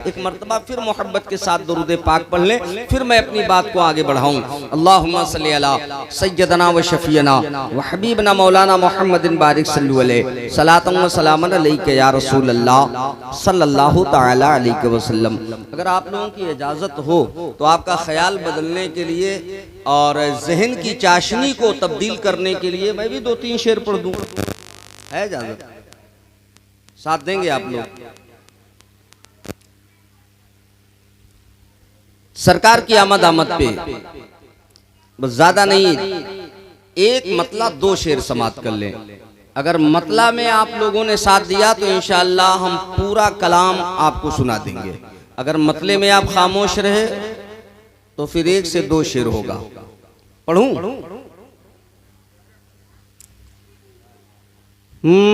एक मर्तबा फिर मोहब्बत के साथ दुरूद पाक पढ़ लें, फिर मैं अपनी बात को आगे बढ़ाऊं। अल्लाहुम्मा सल्ली अला सय्यदना व शफीना व हबीबना मौलाना मुहम्मदिन बारिक सल्लल्लाहु अलैहि सलातन व सलामन अलैका या रसूल अल्लाह सल्लल्लाहु तआला अलैहि वसल्लम। अगर आप लोगों की इजाज़त हो तो आपका ख्याल बदलने के लिए और जहन की चाशनी को तब्दील करने के लिए मैं भी 2-3 शेर पढ़ दूं, है इजाज़त? साथ देंगे आप लोग? सरकार की आमद पे बस ज्यादा नहीं, एक मतला 2 शेर समाप्त कर लें। अगर मतला में आप लोगों ने साथ दिया तो इंशाअल्लाह हम पूरा कलाम आपको सुना देंगे। अगर मतले में आप खामोश रहे तो फिर 1 से 2 शेर होगा। पढ़ूं?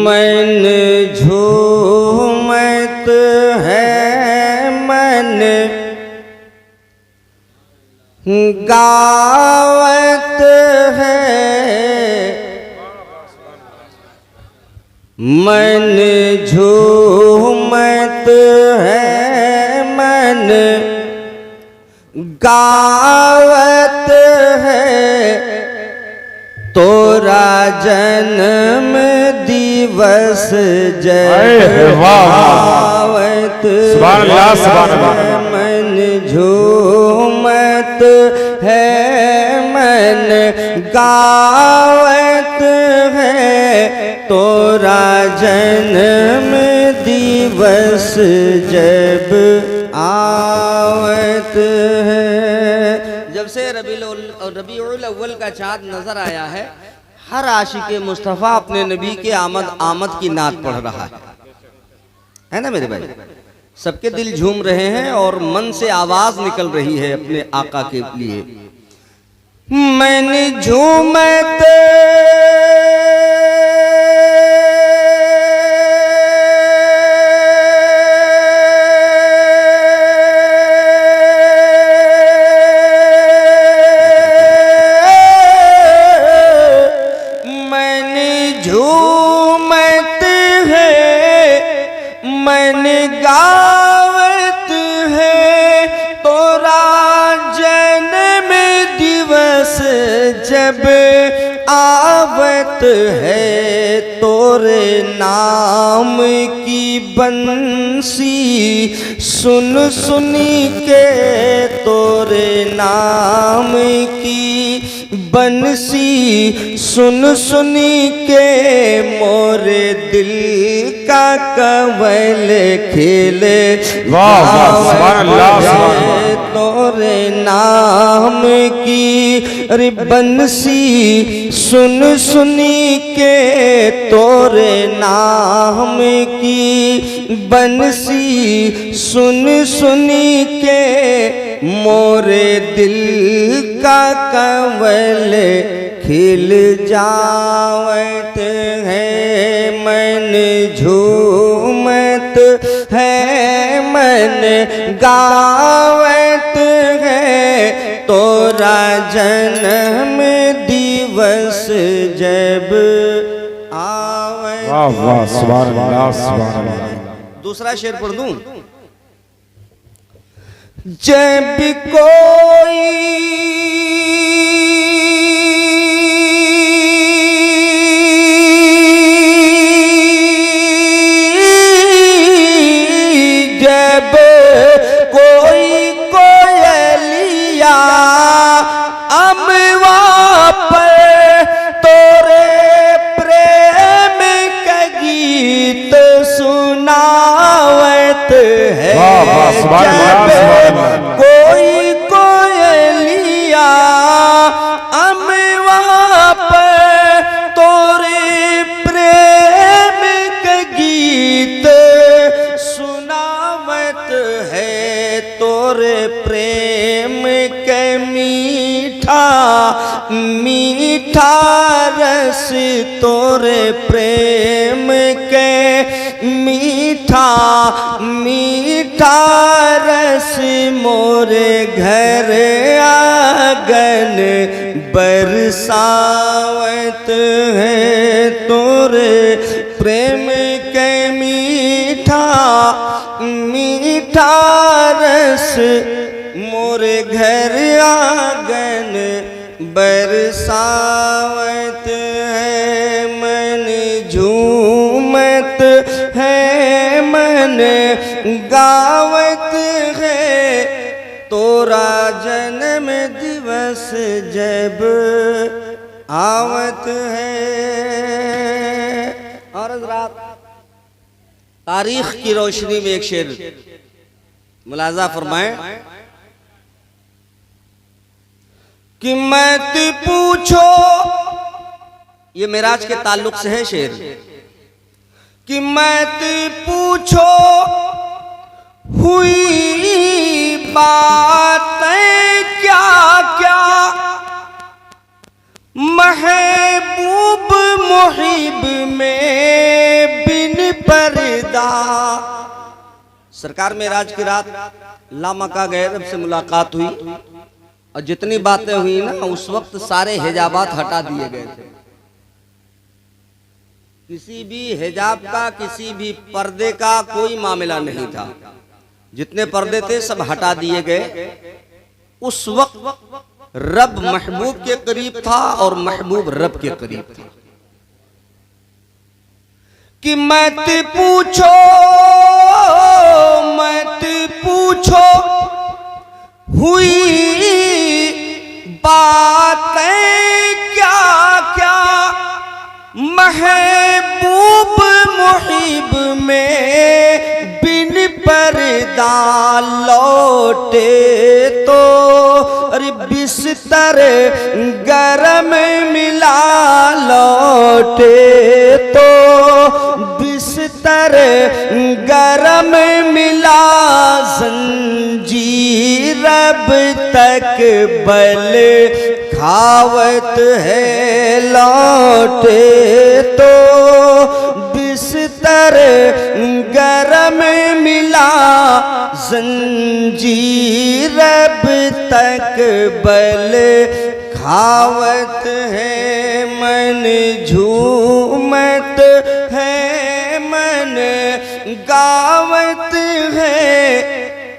मन झूमत है मन गावत है, मन झूमत है मन गावत है, तोरा जन्म दिवस जय गावत है, मन झूमत है मन गावत है, तोरा जन्म दिवस जब आवत है। जब से रबीउल अव्वल का चाँद नजर आया है, हर आशिक मुस्तफ़ा अपने नबी के आमद की नात पढ़ रहा है ना मेरे भाई? सबके दिल झूम रहे हैं और मन से आवाज निकल रही है अपने आका के लिए। मन झूमत गावत है, तोरा जन्म दिवस जब आवत है, तोरे नाम की बंसी सुन सुनी के, तोरे नाम की बंसी सुन सुनी के, मोरे दिल का कवल खेले तोरे नाम की अरे बंसी सुन सुनी के, तोरे नाम की बंसी सुन सुनी के, मोरे दिल का कवल खिल जावत है, मन झूमत है मन गावत है, तोरा जन्म दिवस जब आवत। वाह वाह सुभान अल्लाह सुभान अल्लाह। दूसरा शेर पढ़ दूं? जब कोई कोयलिया अमवा पर तोरे प्रेम का गीत सुनावत है, जब कोई कोयलिया अमवा पर तोरे प्रेम का गीत सुनावत है, तोरे प्रेम के मीठा मीठा रस, तोरे प्रेम के मीठा मीठा रस, मोरे घर आंगन बरसावत है, तोरे प्रेम के मीठा मीठा बारस मोरे घर आंगन बरसावत है मन झूमत है मन गावत है तोरा जन्म दिवस जब आवत है। और हज़रात तारीख की रोशनी में एक शेर मुलाजा फरमाएं कि मत पूछो, ये मेराज के ताल्लुक से है शेर, कि मत पूछो हुई बातें क्या क्या महबूब मुहिब में बिन पर्दा। सरकार मेराज की रात लामका गए, रब से मुलाकात हुई और जितनी बातें हुई ना उस वक्त सारे हिजाबात हटा दिए गए थे। किसी भी हिजाब का किसी भी पर्दे का कोई मामला नहीं था, जितने पर्दे थे सब हटा दिए गए। उस वक्त रब महबूब के करीब था और महबूब रब के करीब था। कि मत पूछो हुई बातें क्या क्या महबूब मुहिब में बिन पर्दा लौटे तो अरे बिस्तर गरम मिला लौटे तो बिस्तर गरम मिला जंजीर रब तक बल खावत है लौटे तो बिस्तर गरम मिला जंजीर रब तक बल खावत है मन झूमत है मन गावत है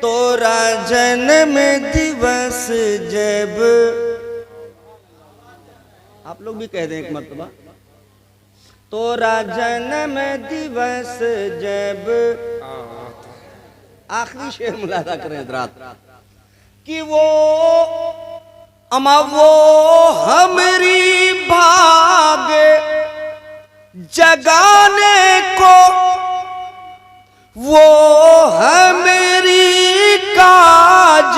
तोरा जन्म दिवस जब। आप लोग भी कह दें एक मर्तबा, तोरा जन्म दिवस जब। आखिरी शेर मुलाजा करें हज़रात कि वो अमा वो हमारी भाग जगाने को, वो हमारी काज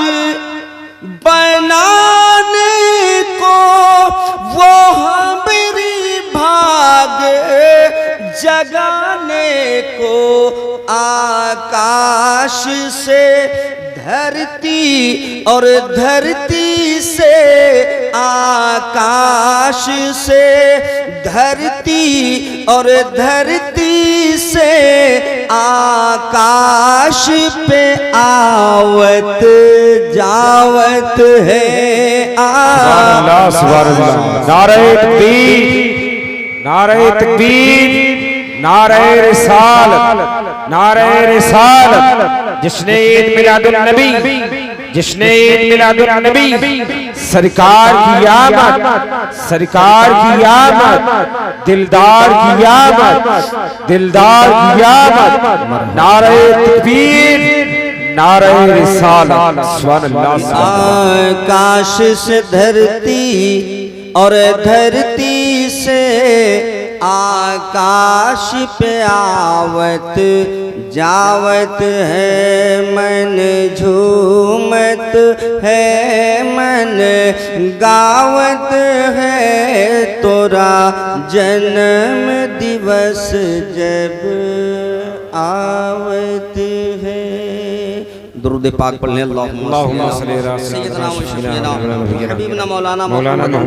बनाने को, वो हमारी भाग जगाने को आकाश से धरती और धरती से आकाश से धरती और धरती से आकाश पे आवत जावत है। नारे तकबीर, नारे तकबीर, नारे रिसालत, नारे रिसालत। जिसने ईद मिलादुन नबी, जिसने ईद मिलादुन नबी सरकार की आमद, सरकार की आमद, दिलदार की आमद, दिलदार की आमद। नारे तकबीर, नारे रिसालत। आकाश से धरती और धरती से आकाश पे आवत जावत है मन झूमत है मन गावत है तोरा जन्म दिवस जब आवत है। दुरूद पाक पढ़ने अल्लाहुम्मा सल्ली अला सय्यिदना व शफीना हबीबना मौलाना मुहम्मद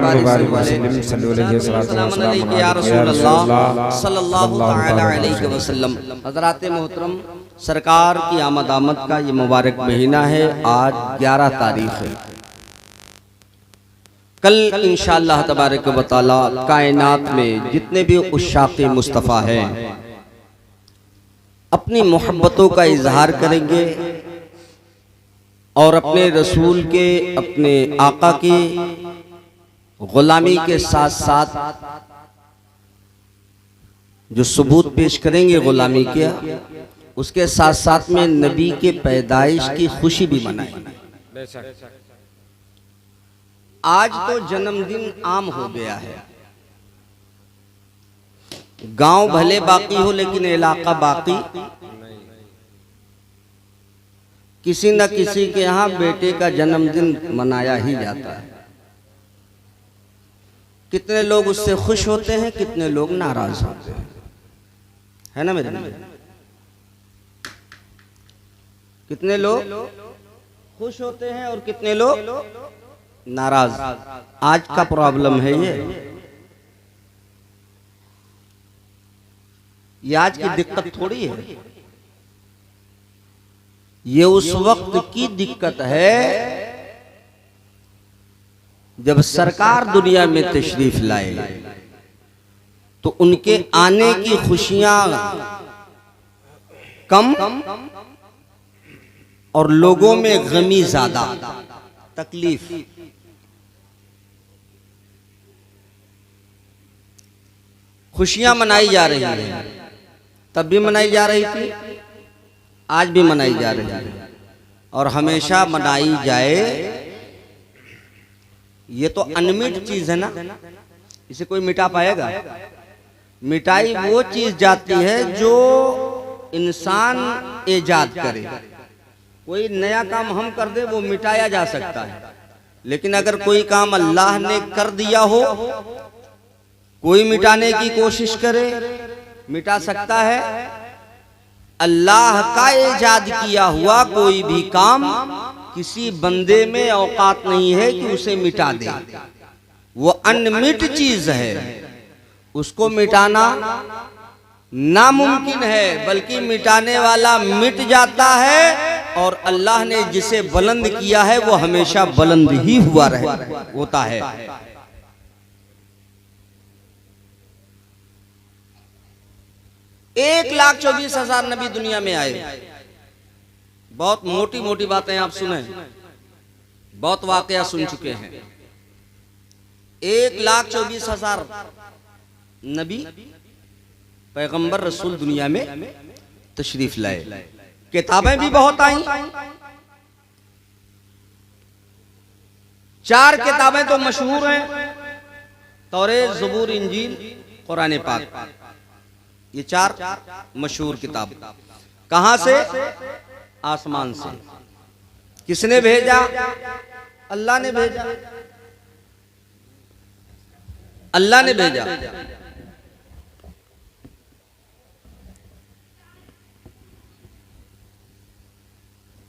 या रसूल अल्लाह सल्लल्लाहु तआला अलैहि वसल्लम। हज़रात मोहतरम, सरकार की आमद का ये मुबारक महीना है। आज 11 तारीख है। कल इंशाअल्लाह तबारक व तआला कायनात में जितने भी उश्शाक़े मुस्तफ़ा हैं अपनी मोहब्बतों का इजहार करेंगे और अपने रसूल के, अपने आका की गुलामी के साथ साथ जो सबूत पेश करेंगे गुलामी के, उसके साथ साथ में नबी के पैदाइश की खुशी भी मनाएंगे। आज तो जन्मदिन आम हो गया है, गांव भले बाकी हो लेकिन इलाका बाकी। किसी न किसी के यहाँ बेटे का जन्मदिन मनाया ही जाता है। कितने लोग उससे खुश होते हैं, कितने लोग नाराज होते हैं, है ना मेरे? कितने लोग खुश होते हैं और कितने लोग नाराज। आज का प्रॉब्लम है ये आज की दिक्कत थोड़ी है, ये उस वक्त की दिक्कत है जब सरकार दुनिया में तशरीफ लाए तो उनके आने की खुशियां कम और लोगों में गमी ज्यादा, तकलीफ। खुशियां मनाई जा रही हैं, तब भी मनाई जा रही थी, आज भी मनाई जा रही है और हमेशा मनाई जाए। ये तो अनमिट चीज है ना, इसे कोई मिटा पाएगा? मिटाई वो चीज जाती है जो इंसान इजाद करे। कोई नया काम हम कर दे वो मिटाया जा सकता है, लेकिन अगर कोई काम अल्लाह ने कर दिया हो, कोई मिटाने की कोशिश करे, मिटा सकता है? अल्लाह का इजाद किया हुआ कोई भी काम किसी बंदे में औकात नहीं है कि उसे मिटा दे। वो अनमिट चीज है, उसको मिटाना नामुमकिन है, बल्कि मिटाने वाला मिट जाता है और अल्लाह ने जिसे बुलंद किया है वो हमेशा बुलंद ही हुआ होता है। 1,24,000 नबी दुनिया में आए। बहुत मोटी मोटी बातें आप सुने, बहुत वाकया सुन चुके हैं। 1,24,000 नबी पैगंबर रसूल दुनिया में तशरीफ लाए। किताबें भी बहुत आई, 4 किताबें तो मशहूर हैं, तौरेत, ज़बूर, इंजील, कुरान पाक। ये 4 मशहूर किताब। कहां से? आसमान से। किसने भेजा? अल्लाह ने भेजा। अल्लाह ने भेजा।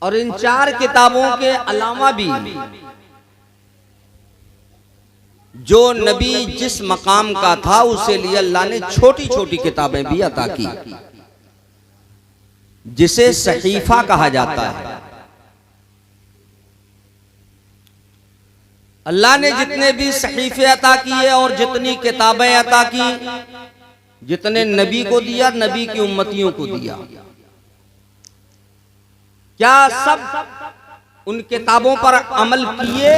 और इन 4 किताबों के अलावा भी जो नबी जिस मकाम का था उसे लिए अल्लाह ने छोटी छोटी किताबें भी अता की, जिसे सहीफा कहा जाता है। अल्लाह ने जितने भी सहीफे अता किए और जितनी किताबें अता की, जितने नबी को दिया, नबी की उम्मतियों को दिया, क्या सब उन किताबों पर अमल किए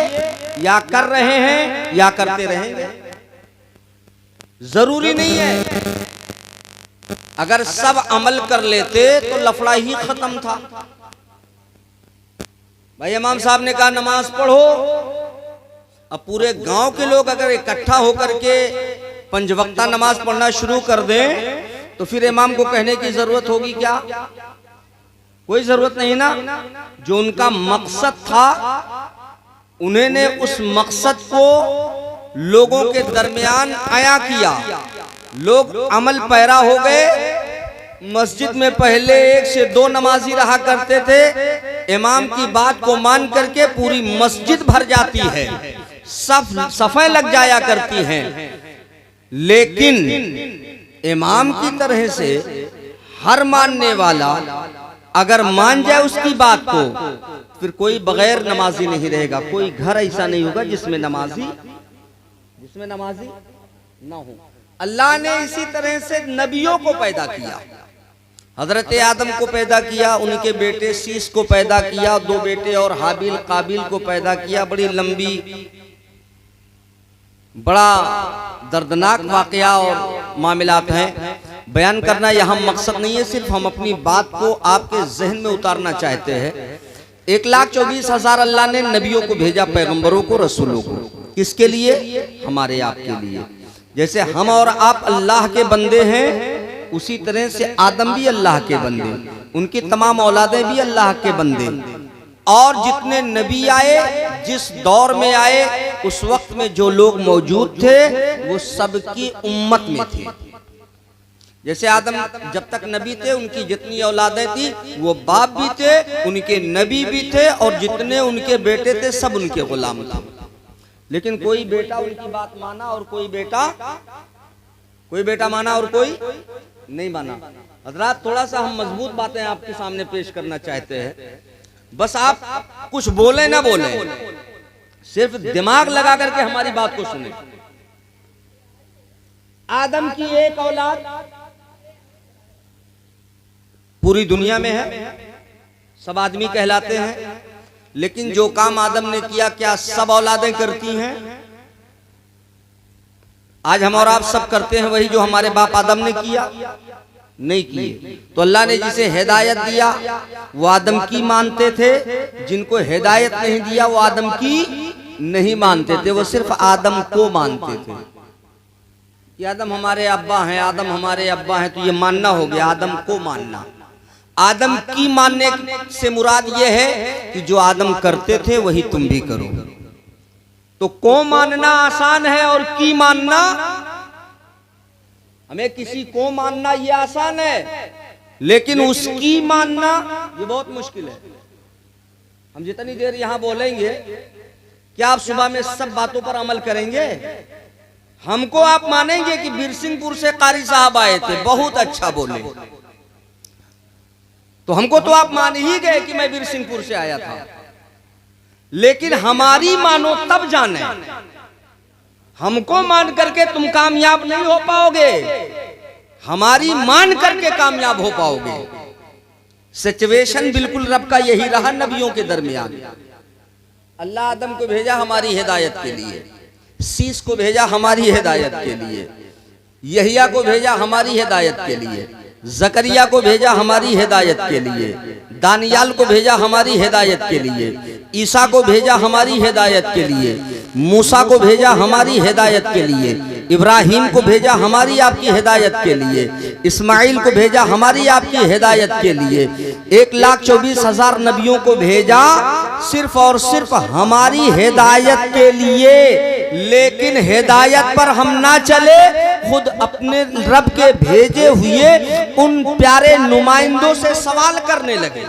या कर रहे हैं या करते रहेंगे? जरूरी नहीं है। अगर सब अमल कर लेते तो लफड़ा ही खत्म था। भाई इमाम साहब ने कहा नमाज पढ़ो, अब पूरे गांव के लोग अगर इकट्ठा होकर के 5 वक्ता नमाज पढ़ना शुरू कर दें तो फिर इमाम को कहने की जरूरत होगी क्या? कोई जरूरत नहीं ना। जो उनका मकसद था, उन्होंने उस मकसद को लोगों के दरमियान आया किया, लोग अमल पैरा हो गए। मस्जिद में पहले 1 से 2 नमाजी रहा करते थे, इमाम की बात को मान करके पूरी मस्जिद भर जाती है, सब सफाई लग जाया करती हैं। लेकिन इमाम की तरह से हर मानने वाला अगर मान जाए उसकी बात को, फिर कोई बगैर नमाजी नहीं रहेगा। कोई घर ऐसा नहीं होगा जिसमें नमाजी ना हो। अल्लाह ने इसी तरह से नबियों को पैदा किया। हजरत आदम को पैदा किया, उनके बेटे शीश को पैदा किया, 2 बेटे और हाबिल काबिल को पैदा किया। बड़ी लंबी, बड़ा दर्दनाक वाकया और मामलात हैं। बयान करना यहाँ मकसद नहीं है, सिर्फ हम अपनी बात को आपके जहन में उतारना चाहते हैं। 1,24,000 अल्लाह ने नबियों को भेजा, पैगंबरों को, रसूलों को। किसके लिए? हमारे आपके लिए। जैसे हम और आप अल्लाह के बंदे हैं, उसी तरह से आदम भी अल्लाह के बंदे, उनकी तमाम औलादें भी अल्लाह के बंदे। और जितने नबी आए, जिस दौर में आए, उस वक्त में जो लोग मौजूद थे वो सबकी उम्मत में थे। जैसे आदम जब तक नबी थे, उनकी जितनी औलादें थी वो बाप भी थे, उनके नबी भी थे, और जितने उनके बेटे थे सब उनके गुलाम थे। लेकिन कोई बेटा उनकी बात माना और कोई बेटा माना और कोई नहीं माना। हजरात, थोड़ा सा हम मजबूत बातें आपके सामने पेश करना चाहते हैं। बस आप कुछ बोले ना बोले, सिर्फ दिमाग लगा करके हमारी बात को सुने। आदम की एक औलाद पूरी दुनिया में है, सब आदमी कहलाते हैं। लेकिन जो काम आदम ने किया, क्या सब औलादें करती हैं? आज हम और आप सब करते हैं वही जो हमारे बाप आदम ने किया? नहीं किए। तो अल्लाह ने जिसे हिदायत दिया वो आदम की मानते थे, जिनको हिदायत नहीं दिया वो आदम की नहीं मानते थे, वो सिर्फ आदम को मानते थे कि आदम हमारे अब्बा हैं, आदम हमारे अब्बा हैं। तो ये मानना हो गया, आदम को मानना। आदम की मानने से मुराद ये है कि जो आदम करते थे वही तुम भी करो। तो को मानना आसान है और की मानना, हमें किसी को मानना ये आसान है, लेकिन उसकी मानना ये बहुत मुश्किल है। हम जितनी देर यहां बोलेंगे, क्या आप सुबह में सब बातों पर अमल करेंगे? हमको आप मानेंगे कि बिरसिंहपुर से कारी साहब आए थे, बहुत अच्छा बोले, तो हमको तो आप मान ही गए कि मैं बिरसिंहपुर से आया था। लेकिन हमारी मानो तब जाने, हमको मान करके तुम कामयाब नहीं हो पाओगे, हमारी मान करके कामयाब हो पाओगे। सिचुएशन बिल्कुल रब का यही रहा नबियों के दरमियान। अल्लाह आदम को भेजा हमारी हिदायत के लिए, शीश को भेजा हमारी हिदायत के लिए, यहिया को भेजा हमारी हिदायत के लिए, जकरिया को भेजा हमारी हिदायत के लिए, दानियाल को भेजा हमारी हिदायत के लिए, ईसा को भेजा हमारी हिदायत के लिए, मूसा को भेजा हमारी हिदायत के लिए, इब्राहिम को भेजा हमारी आपकी हिदायत के लिए, इस्माइल को भेजा हमारी आपकी हिदायत के लिए। 1,24,000 नबियों को भेजा सिर्फ और सिर्फ हमारी हिदायत के लिए। लेकिन हिदायत पर हम ना चले, खुद अपने रब के भेजे हुए उन प्यारे नुमाइंदों से सवाल करने लगे,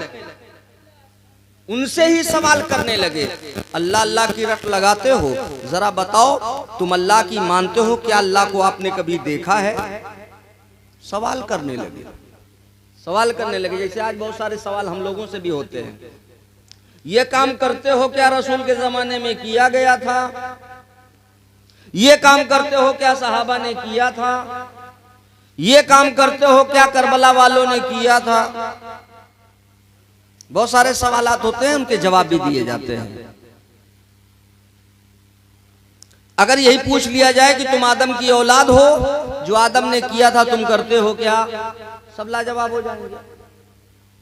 उनसे ही सवाल करने लगे। अल्लाह अल्लाह की रट लगाते हो, जरा बताओ तुम अल्लाह की मानते हो, क्या अल्लाह को आपने कभी देखा है? सवाल करने लगे, सवाल करने लगे। जैसे आज बहुत सारे सवाल हम लोगों से भी होते हैं, ये काम करते हो क्या रसूल के जमाने में किया गया था? ये काम करते हो क्या सहाबा ने किया था? ये काम करते हो क्या करबला वालों ने किया था? बहुत सारे सवालात होते हैं, उनके जवाब भी दिए जाते हैं। अगर यही पूछ लिया जाए कि तुम आदम की औलाद हो, जो आदम ने किया था तुम करते हो क्या, सब लाजवाब हो जाएंगे।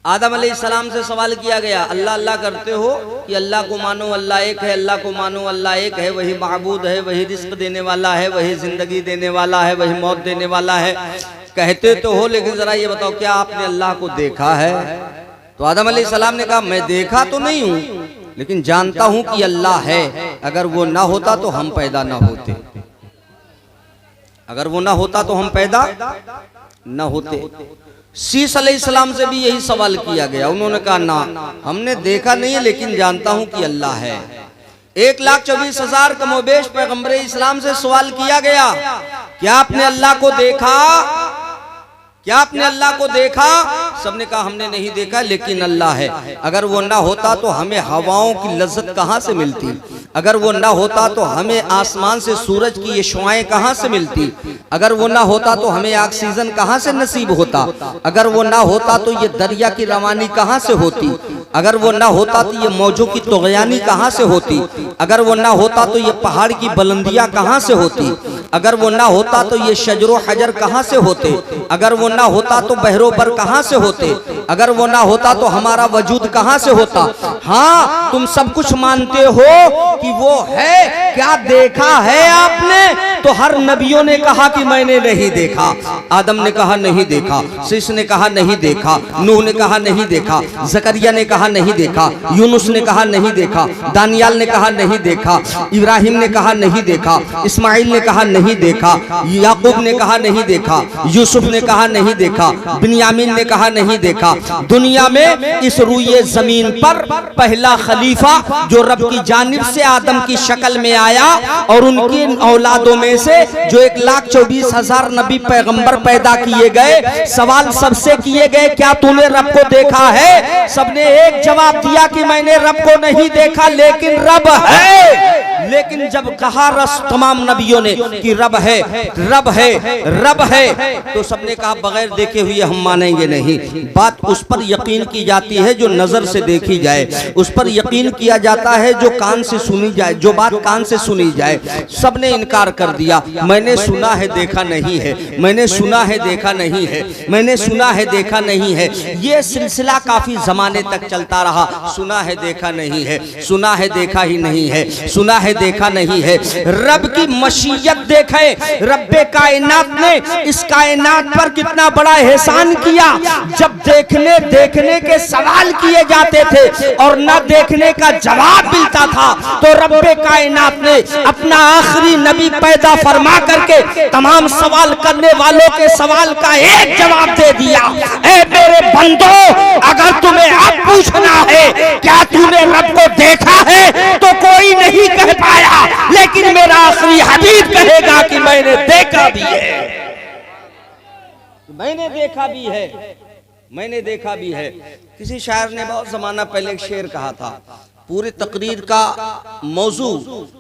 आदम अलैहिस्सलाम से सवाल किया गया, अल्लाह अल्लाह करते हो कि अल्लाह को मानो अल्लाह एक है, अल्लाह को मानो अल्लाह एक है, वही माबूद है, वही रिस्क देने वाला है, वही जिंदगी देने वाला है, वही मौत देने वाला है। कहते तो हो, लेकिन जरा ये बताओ क्या आपने अल्लाह को देखा है? तो आदम अलैहिस्सलाम ने कहा, मैं देखा तो नहीं हूं, लेकिन जानता हूं कि अल्लाह है। अगर वो ना होता तो हम पैदा ना होते, अगर वो ना होता तो हम पैदा ना होते। शीश अलैहिस्सलाम से भी यही सवाल किया गया, उन्होंने कहा ना, हमने देखा नहीं है, लेकिन जानता हूं कि अल्लाह है। 1,24,000 कमोबेश पैगंबर इस्लाम से सवाल किया गया, क्या आपने अल्लाह को देखा? क्या आपने अल्लाह को देखा? सबने कहा हमने नहीं देखा, लेकिन अल्लाह है। अगर वो ना होता तो हमें हवाओं की लज्जत कहां से मिलती, अगर वो ना होता तो हमें आसमान से सूरज की ये शुआएं कहाँ से मिलती, अगर वो ना होता तो हमें ऑक्सीजन कहाँ से नसीब होता, अगर वो ना होता तो ये दरिया की रवानी कहाँ से होती, अगर वो ना होता तो ये मौजों की तुग़यानी कहाँ से होती, अगर वो ना होता तो ये पहाड़ की बुलंदियाँ कहाँ से होती, अगर वो ना होता तो ये शजरो हजर कहाँ से होते, अगर वो ना होता तो बहरो बर कहाँ से होते, अगर वो ना होता तो हमारा वजूद कहाँ से होता। हाँ, तुम सब कुछ मानते हो कि वो है, क्या देखा है आपने? तो हर नबियों ने कहा कि मैंने नहीं देखा। आदम ने कहा नहीं देखा, शीश ने कहा नहीं देखा, नूह ने कहा नहीं देखा, जकरिया ने कहा नहीं देखा, यूनुस ने कहा नहीं देखा, दानियाल ने कहा नहीं देखा, इब्राहिम ने कहा नहीं देखा, इस्माइल ने कहा नहीं देखा, याकूब ने कहा नहीं देखा, यूसुफ ने कहा नहीं देखा, बिन्यामीन ने कहा नहीं देखा। दुनिया में इस रूए जमीन पर पहला खलीफा जो रब की जानिब से आदम की शक्ल में आया और उनकी औलादों में से जो 1,24,000 नबी पैगंबर पैदा किए गए, सवाल सबसे किए गए क्या तूने रब को देखा है? सबने एक जवाब दिया कि मैंने रब को नहीं देखा, लेकिन रब है। लेकिन जब कहा तमाम नबियों ने कि रब है, रब है, रब है, तो सबने कहा बगैर देखे हुए हम मानेंगे नहीं। बात उस पर यकीन की जाती है जो नजर से देखी जाए, उस पर यकीन किया जाता है जो कान से सुनी जाए, जो बात कान से सुनी जाए। सबने इनकार कर दिया, मैंने सुना है देखा नहीं है, मैंने सुना है देखा नहीं है, मैंने सुना है देखा नहीं है। ये सिलसिला काफी जमाने तक चलता रहा, सुना है देखा नहीं है, सुना है देखा ही नहीं है, सुना है देखा नहीं है। रब की मशीयत देखे, रब्बे कायनात ने इस कायनात पर कितना बड़ा एहसान किया। जब देखने के सवाल किए जाते थे और न देखने का जवाब मिलता था, तो रब्बे कायनात ने अपना आखिरी नबी पैदा फरमा करके तमाम सवाल करने वालों के सवाल का एक जवाब दे दिया। ऐ मेरे बंदो, अगर तुम्हें अब पूछना है क्या तूने रब को देखा है, तो कोई नहीं कह पाया, लेकिन मेरा आखिरी हबीब कहेगा कि मैंने देखा भी है, मैंने देखा भी है, मैंने देखा भी है। किसी शायर ने बहुत जमाना पहले एक शेर कहा था, पूरी तकरीर का मौजू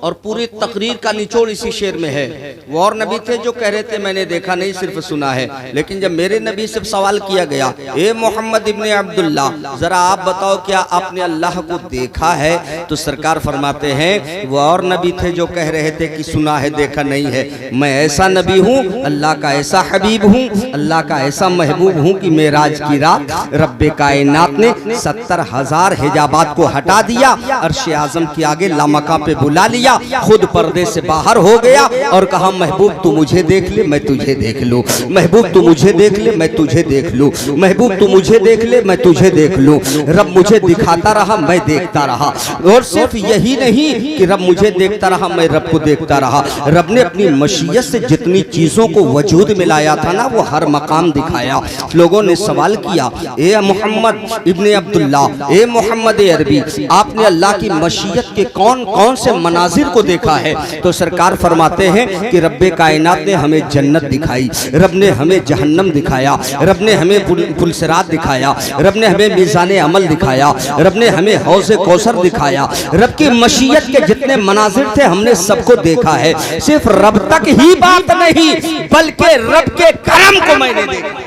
और पूरी तकरीर का निचोड़ इसी शेर में है। वो और नबी थे जो कह रहे थे मैंने देखा नहीं, सिर्फ सुना है। लेकिन जब मेरे नबी से सवाल किया गया, ए मोहम्मद इब्ने अब्दुल्ला, जरा आप बताओ क्या आपने अल्लाह को देखा है? तो सरकार फरमाते हैं वो और नबी थे जो कह रहे थे कि सुना है देखा नहीं है। मैं ऐसा नबी हूँ, अल्लाह का ऐसा हबीब हूँ, अल्लाह का ऐसा महबूब हूँ कि मेराज की रात रब्बे कायनात ने 70,000 हिजाबात को हटा दिया, अर्श आजम के आगे लामका पे बुला लिया, खुद पर्दे से बाहर हो गया और कहा महबूब तू मुझे देख ले मैं तुझे देख लूं, महबूब तू मुझे देख ले मैं तुझे देख लूं, महबूब तू मुझे देख ले मैं तुझे देख लूं। रब मुझे दिखाता रहा, मैं देखता रहा। और सिर्फ यही नहीं कि रब मुझे देखता रहा, मैं रब को देखता रहा। रब ने अपनी मशीयत से जितनी चीजों को वजूद में लाया था ना, वो हर मकाम दिखाया। लोगों ने सवाल किया, ए मोहम्मद इब्ने अब्दुल्ला, ए मोहम्मद अरबी, आपने अल्लाह की मशीयत के कौन कौन से मनाजिर को देखा है? तो सरकार फरमाते हैं कि रब्बे कायनात ने हमें जन्नत दिखाई, रब ने हमें जहन्नम दिखाया, रब ने हमें पुलसिरात दिखाया, रब ने हमें मीज़ाने अमल दिखाया, रब ने हमें हौज़े कौसर दिखाया। रब की मशीयत के जितने मनाजिर थे हमने सबको देखा है। सिर्फ रब तक ही बात नहीं, बल्कि रब के करम को मैंने देखा।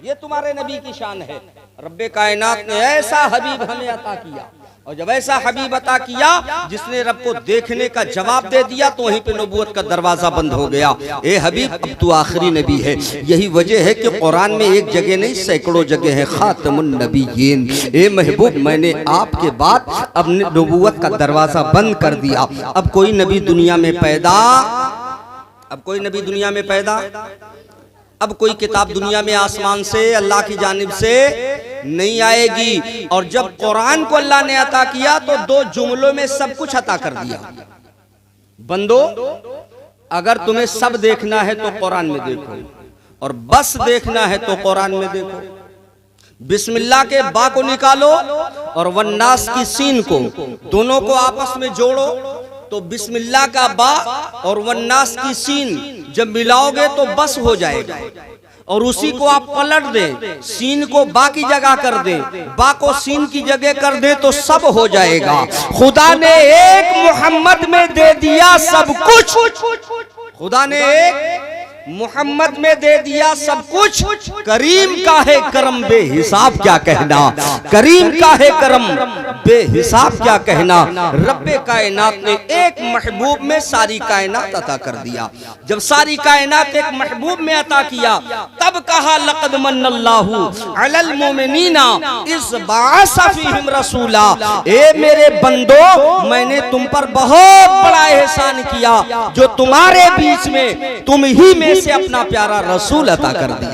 ये तुम्हारे नबी की शान है। रब्बे कायनात ने ऐसा हबीब हमें अता किया, और जब ऐसा हबीब अता किया जिसने रब को देखने का जवाब दे दिया, तो वहीं पे नबूवत का दरवाजा बंद हो गया। ए हबीब अब तू आखिरी नबी है। यही वजह है कि कुरान में एक जगह नहीं सैकड़ों जगह है खातमुन नबीयीन। ए महबूब मैंने आपके बाद अब नबूवत का दरवाजा बंद कर दिया। अब कोई नबी दुनिया में पैदा, अब कोई नबी दुनिया में पैदा, अब कोई किताब दुनिया में आसमान से अल्लाह की जानिब से नहीं आएगी। और जब कुरान को अल्लाह ने अता किया तो 2 जुमलों में सब कुछ अता कर दिया। बंदो अगर तुम्हें सब देखना है तो कुरान में देखो, और बस देखना है तो कुरान में देखो। बिस्मिल्लाह के बा को निकालो और वन्नास की सीन को, दोनों को आपस में जोड़ो, तो बिस्मिल्लाह का बा और वन्नास की सीन जब मिलाओगे तो बस हो जाएगा। और उसी को आप पलट दे, सीन को बा की जगह कर दे, बा को सीन की जगह कर दे तो सब हो जाएगा। खुदा ने एक मोहम्मद में दे दिया सब कुछ, खुदा ने एक मोहम्मद में दे दिया सब कुछ। करीम का है करम बेहिसाब क्या कहना, करीम का है करम बेहिसाब क्या कहना। रब्बे कायनात ने एक महबूब में सारी कायनात अता कर दिया। जब सारी कायनात एक महबूब में अता किया तब कहा लक़द मन्नल्लाहु अलल मोमिनीना इज़ बअसा फ़ीहिम रसूला। ए मेरे बंदो, मैंने तुम पर बहुत बड़ा एहसान किया जो तुम्हारे बीच में तुम ही में से अपना प्यारा रसूल अता कर दिया।